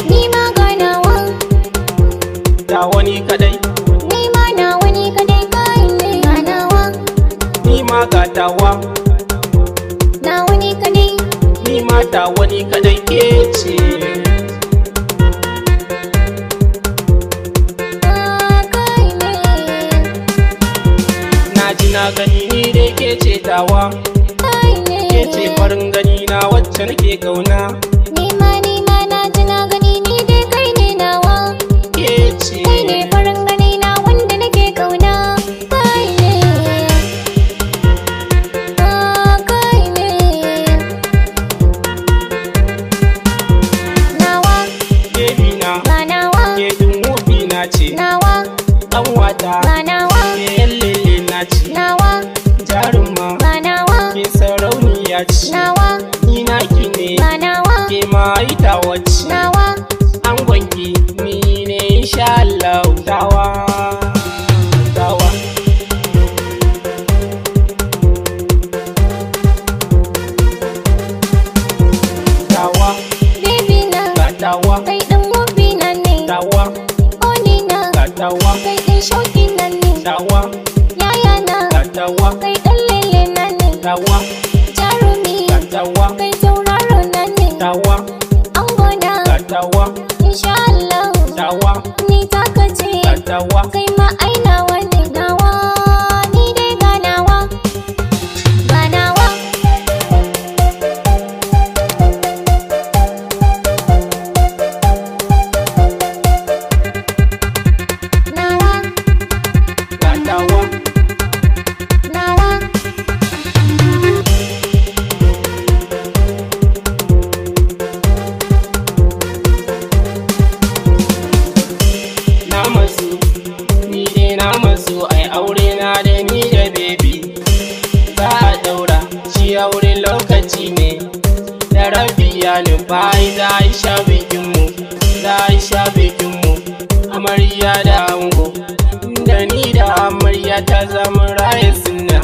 Ni ma ganawa, da wani kadai, ni ma na wani kadai kai ne ganawa, ni ma gatawa, na wani kadai, ni ma ta wani kadai ke ce. kai ne. Na ji na gani ni dai ke ce tawa, Kai ne. ke ce farin gani na wacce nake kauna. Ni ma na ji na gani ni dai kai ne nawa. Ke ce Kai ne farin gani na wanda nake kauna. Kai ne. Kai ne. Nawa, baby na, ga nawa, ke dumubi na ce. nawa, Dan wata, ga nawa, ke yan lele na ce. nawa, Jaruma, ga nawa, ke sarauniya ce. nawa, Ni naki ne, ga nawa, ke ma ita wacce. nawa. An gwanki ni ne insha Allah. Tawa, tawa, tawa, Baby na, gatawa, kai ɗan wofi na ne. tawa, Oni na, gatawa, kai ɗan shauki na ne. tawa, Yaya na, gatawa, kai ɗan lele na ne. tawa, Jarumi, gatawa, kai tauraro na ne. tawa, Ango na, gatawa, insha Allah. tawa, Ni taka ce, gatawa, kai ma ai nawa ne nawa. Ni dai ganawa, ganawa. Nawa, gatawa, nawa. na masu, ni dai na masu ai aure na da ni da baby. Za a daura shi aure lokaci ne, da rabiya ne bai za a sha bikinmu, za a sha bikinmu, amarya da ango, da ni da amarya ta zama raya sunna.